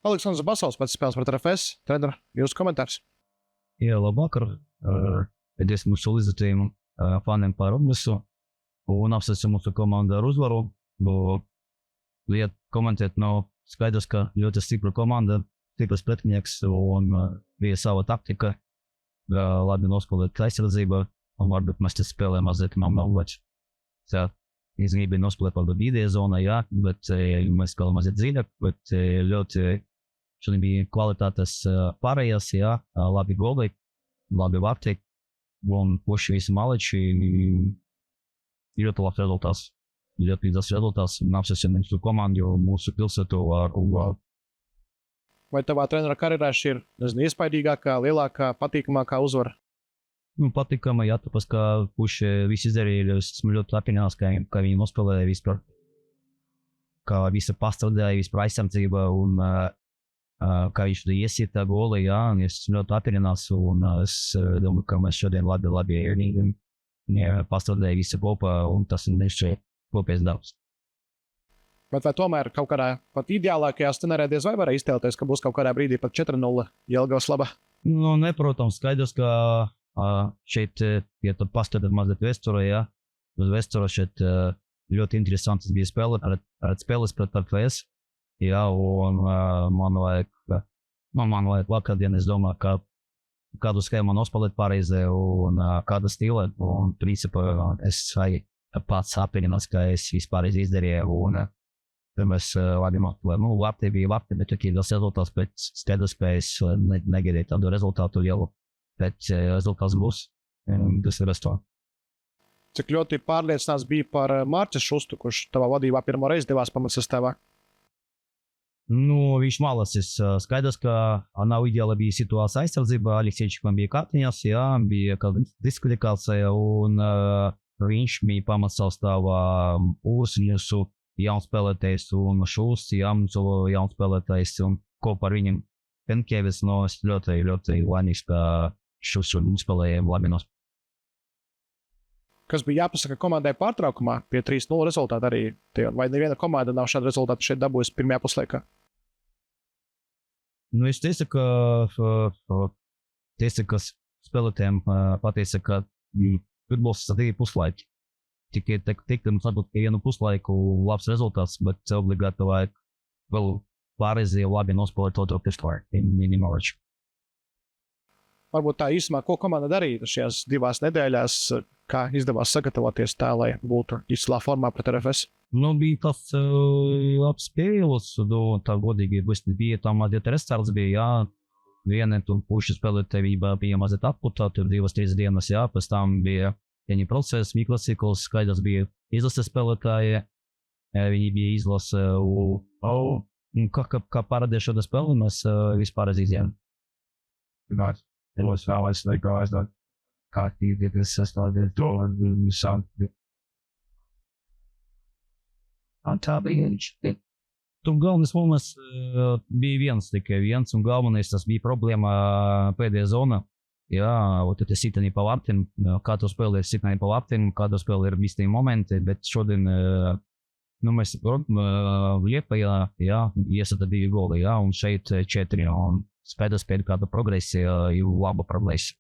Aleksandrs Basovs pēc spēles pret RFS. Trener, jūsu komentārs? Jā, labvakar. Paldies mūsu līdzjutējiem faniem par visu. Un apsveicam mūsu komandu ar uzvaru. Lieta komentēt nav skaidrs, ka ļoti stipra komanda, stiprs pretinieks un bija sava taktika. Labi nospēlēt aizsardzību un varbūt mēs te spēlējam mazliet nav vajag. Tā, es gribēju nospēlēt par vidēju zonā, jā, bet mēs kā mazliet dziļāk, bet ļoti šodien bija kvalitātes pārējās, jā, labi goli, labi vārti un poši visi maliči. Ļoti labs rezultāts. Ļoti līdzās rezultāts un apsveicam mūsu komandu, mūsu pilsētu ar uzvaru. Vai tavā trenera karjerā šī ir, iespaidīgākā, lielākā, patīkamākā uzvara? Patīkama, jā, tāpēc, ka puši visi izdarīja, esmu ļoti apvienās, ka viņi nospēlēja vispār, ka visa pastrādāja, vispār aizsardzība un kā viņš iesita goli, jā, un es esmu ļoti apvienās un es domāju, ka mēs šodien labi pastrādāja visa kopā un tas ir nešķiet kopējs darbs. Bet vai tomēr kaut kādā pat ideālākajā scenārijā diez vai varēja iztēloties, ka būs kaut kādā brīdī pat 4-0 Jelgavas laba? Nu, protams, skaidrs, ka šeit, ja tu paskatāt mazliet vēsturē, jā, uz vēsturē šeit ļoti interesants bija spēles pret RFS, jā, un man vajag vakardien, es domāju, ka kādu skēmu nospēlēt pareizi un kādu stila, un principā es pats apvienās, ka es vispār izdarīju, un mēs labi motivējam. Vārti bija vārti, bet tikai tas rezultāts pēc skaidrs, ka es negaidīju tādu rezultātu jau, bet rezultāts būs, tas ir bez to. Cik ļoti pārliecināts bija par Mārķis Šustu, kurš tavā vadībā pirmo reizi devās pamatsastāvā? Nu, viņš malasis. Skaidrs, ka nav ideāla bija situācija aizsardzībā. Aleksejčikam bija kārtiņās, jā, bija kāda diskvalifikācija, un viņš bija pamatsastāvā Ūsņusu jaunspēlētājs un Šusts jaunspēlētājs, un kopā ar viņam Penkēvis, no es ļoti laimīgs, ka Šusts spēlēja labi nospēlēt. Kas bija jāpasaka komandai pārtraukumā pie 3-0 rezultāta arī? Vai neviena komanda nav šādu rezultātu šeit dabūjusi pirmajā puslaikā? Nu, es teicu, ka spēlētājiem pateica, ka futbols ir 2 puslaiki. Tikai mums varbūt vienu puslaiku labs rezultāts, bet obligāti vajag vēl pārreizi labi nospēlēt otru puslaiku minimāliši. Varbūt tā īsumā, ko komanda darīja šajās 2 nedēļās, kā izdevās sagatavoties tā, lai būtu izcilā formā pret RFS? Nu, bija tas labs spēles, tā godīgi bija tam mazliet restarts bija, jā. Viena tur puši spēlētājība bija mazliet atputā, tur 2-3 dienas, jā, pēc tam bija vieni procesi, mikrocikls, skaidrs bija izlase spēlētāji, viņi bija izlase, kā parādīja šāda spēle, mēs vispār izjām. It was always like guys that got you get this started doing something. On top of it. Tur galvenais moments bija viens, un galvenais tas bija problēma pēdējā zona. Jā, tad ir sitani pa vārtiem, katru spēli ir sitani pa vārtiem, katru spēli ir mistīgi momenti, bet šodien mēs Liepājā, jā, iesata 2 goli, jā, un šeit 4, un spēdas pēc kāda progresija ir laba progresija.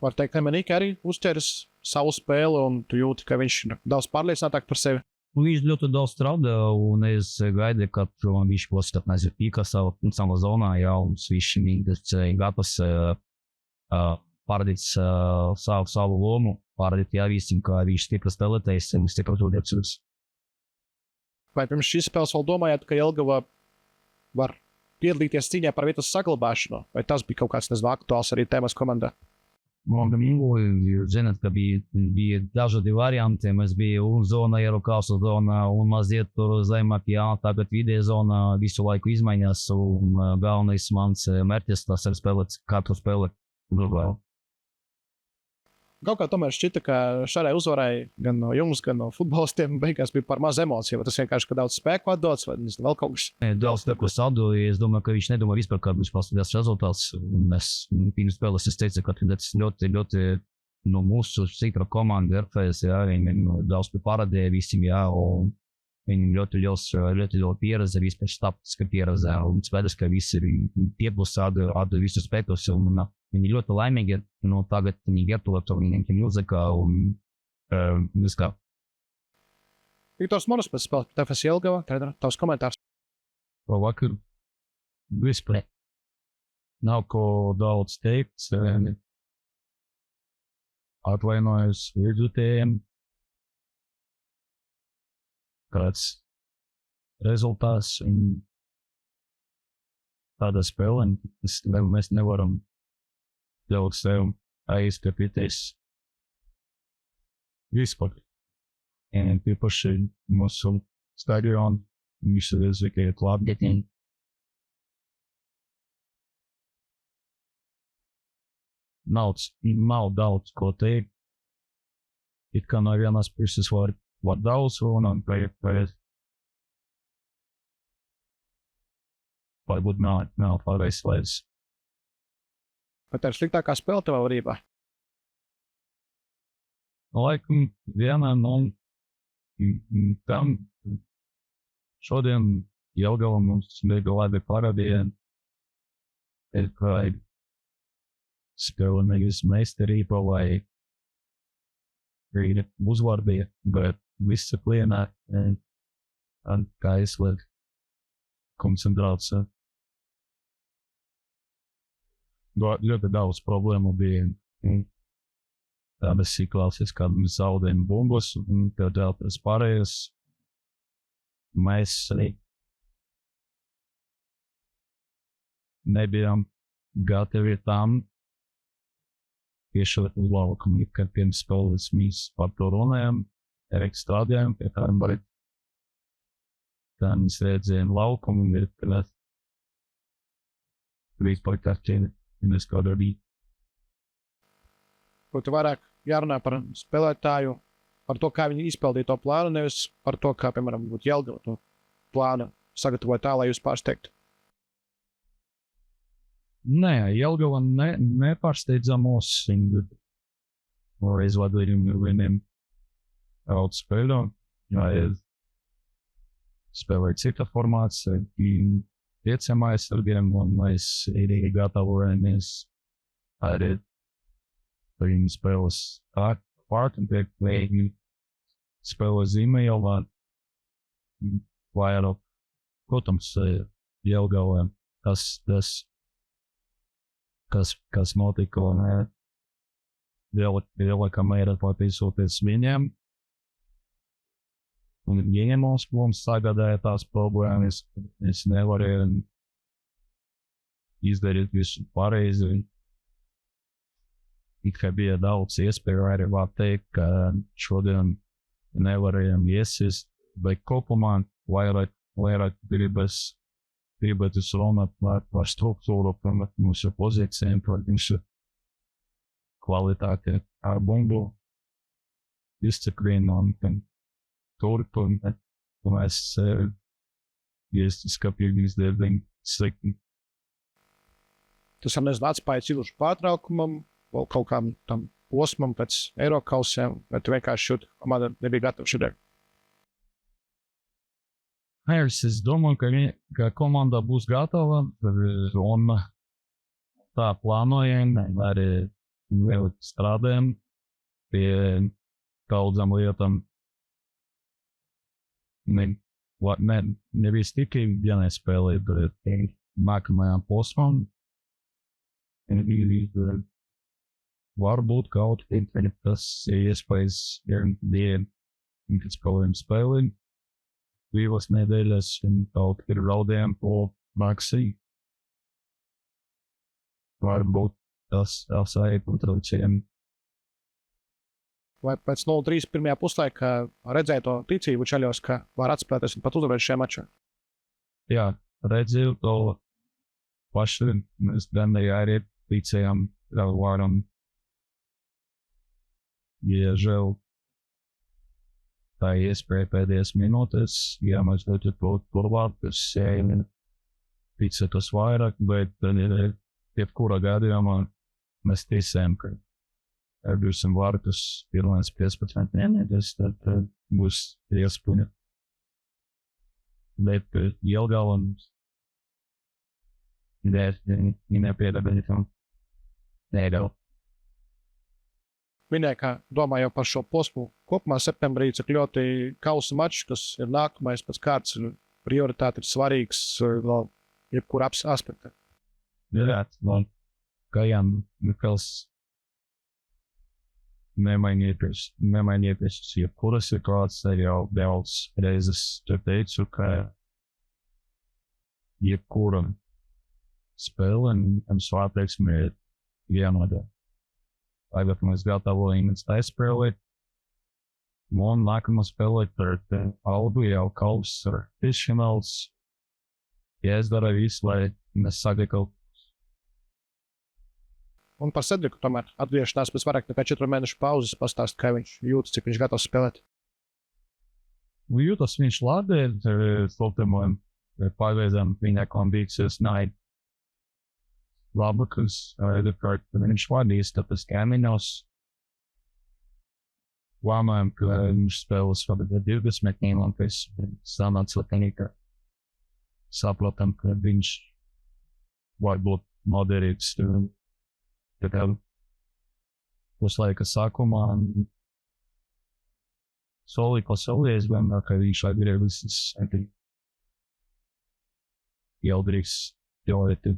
Var teikt, ka Menīka arī uzķeras savu spēli, un tu jūti, ka viņš ir daudz pārliecinātāk par sevi? Viņš ļoti daudz strādā, un es gaidu, ka viņš klāstās pīkā savā zonā, jā, un viņš ir gatavs pārādīt savu lomu, pārādīt jāvīsim, ka viņš stiprs spēlētājs un stiprs uzliecības. Vai pirms šīs spēles vēl domājāt, ka Jelgava var piedalīties cīņā par vietas saglabāšanu, vai tas bija kaut kāds aktuāls arī tēmas komandā? Zināt, ka bija dažādi varianti, mēs bija un zona, Eirokausas zona, un mazliet tur zemāk, jā, tagad vidēja zona visu laiku izmaiņās, un galvenais mans mērķis tas ir spēlēt katru spēli. Kaut kā tomēr šķita, ka šādai uzvarai gan no jums, gan no futbolistiem beigās bija par maz emociju, vai tas vienkārši, ka daudz spēku atdots, vai vēl kaut kas? Daudz spēku atdoju, es domāju, ka viņš nedomā vispār, kā viņš pastāstījās rezultāts. Mēs pirms spēles es teicu, ka tas ļoti no mūsu stipra komanda RFS, jā, viņi daudz parādīja visiem, jā, un Viņam ļoti liela pieredze, vispār starptautiska pieredze, un skaidrs, ka visi ir pieplūst ar visu spēkus, un viņi ļoti laimīgi, tagad viņi gatavo to viņiem mūzika, un viss kā. Viktors Moras pēc spēles pret FS Jelgava, treneri, tavs komentārs. Vakar vispār nav ko daudz teikt. Atvainojos vidzutējiem. Kāds rezultāts un tāda spēle, mēs nevaram ļaut sev aizkapīties vispār. Un īpaši mūsu stadionu visu rizika ir labi. Nav daudz ko teikt. It kā no vienas puses var daudz runāt, bet varbūt nav pareizs lietas. Bet tā ir sliktākā spēle tavā varībā. Laikam vienā no tam šodien Jelgava mums bija labi parādīja, ka spēle nevis meistarība vai uzvarbīja, bet visa klienā kā izliek koncentrācija. Ļoti daudz problēmu bija. Tādas situācijas, kad mēs zaudējam bumbas, un tad vēl pēc pārējās mēs arī nebijām gatavi tam piešķirt uz laukumu, kad pirms spēles mēs par to runājām, arī strādājām pie tām, bet tā mēs redzējām laukumu, un ir vispār kārtīgi, un es kādu arī. Būtu vairāk jārunā par spēlētāju, par to, kā viņi izpildīja to plānu, nevis par to, kā, piemēram, būtu Jelgava to plānu sagatavot tā, lai jūs pārsteigtu. Nē, Jelgava nepārsteidza mūs, izvadījumi viņiem daudz spēļu, spēlēja cita formācija, pieciem aizsargiem, un mēs arī gatavojamies arī viņi spēles pārt, un viņi spēle Zīmējovā, vairāk, protams, Jelgavā, kas notika, un lielākā mērā pateicoties viņiem, un viņi mums sagādāja tās problēmas, es nevarēju izdarīt visu pareizi. It kā bija daudz iespēju arī var teikt, ka šodien nevarējām iesist, bet kopumā vairāk gribētu runāt par struktūru, par mūsu pozīcijām, par mūsu kvalitāti ar bumbu, disciplīnu un turpu, un mēs skatīju izdeviņu slikti. Tas var nezinu atspējas ilgušu pārtraukumam, vēl kaut kādam tam posmam pēc Eirokausiem, bet vienkārši šūt, komanda nebija gatava šodien. Es domāju, ka komanda būs gatava, un tā plānojam, arī vēl strādājam pie daudzām lietām. Nevis tikai vienai spēlē, bet nākamajām posmām. Varbūt kaut kas iespējas dien, kad spēlēm divas nedēļas, un kaut ir raudējām po maksī. Varbūt tas aizpūtraucējiem. Vai pēc 0-3 pirmajā puslaikā redzēja to ticību Čaļos, ka var atspēlēties un pat uzvarēt šajā mačā? Jā, redzēju to paši, mēs Brandēji arī ticējām, ka varam. Ja žēl tā iespēja pēdējās minūtes, ja mēs ļoti būtu turvāk, kas ticētos vairāk, bet jebkurā gadījumā mēs ticējām, ka būsim vārtus pirmās 15 minūtes, tad būs iespēja. bet Jelgava un nepiedabēja tam. Neidau. Minēja, ka domā jau par šo posmu. Kopumā septembrī cik ļoti kausa mačs, kas ir nākamais pēc kārtas, prioritāte ir svarīgs vēl jebkura aspekta. Varētu, man kājām Mikls nemainīties jebkuras situācijas, jau daudz reizes te teicu, ka jebkura spēle un svāteiksme ir vienāda. Tagad mēs gatavojamies tai spēlēt, un nākamā spēlēt pret Albu jau kauss ar tiešināls. Ja es daru visu, lai mēs sagatavotu. Un par Cedriku tomēr atgriešanās pēc vairāk nekā 4 mēnešu pauzes pastāst, kā viņš jūtas, cik viņš gatavs spēlēt. Jūtas viņš labi, sloptamojam, pārveizām viņa kondīcijas nāja labākas, viņš vadīs, tāpēc Kamiņos lēmājam, ka viņš spēles vadīt 20 un pēc sanāca ka saprotam, ka viņš var būt moderīgs. Tad puslaika sākumā solī pa solī, es domāju, ka viņš agrē visas jaudrīgs teorēti.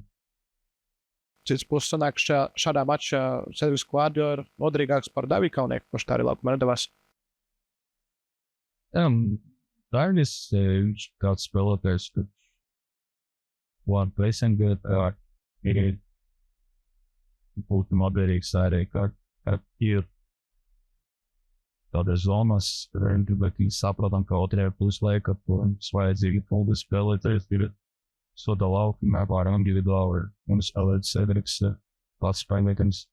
Cits puses sanāk, ka šādā mačā Cedriks Kvārdio ir noderīgāks par Daviju Kaunieku, kurš tā arī laukumā nedavās. Davis, viņš kāds spēlētājs, kad var presingēt, ir būtu moderīgs arī, ka ir tādas zonas, bet viņi saprotam, ka otrajā puslaika, mums vajadzīgi poldi spēlētājs ir soda laukumā pār individuāli un spēlēt Cedriks pats spēlētājs.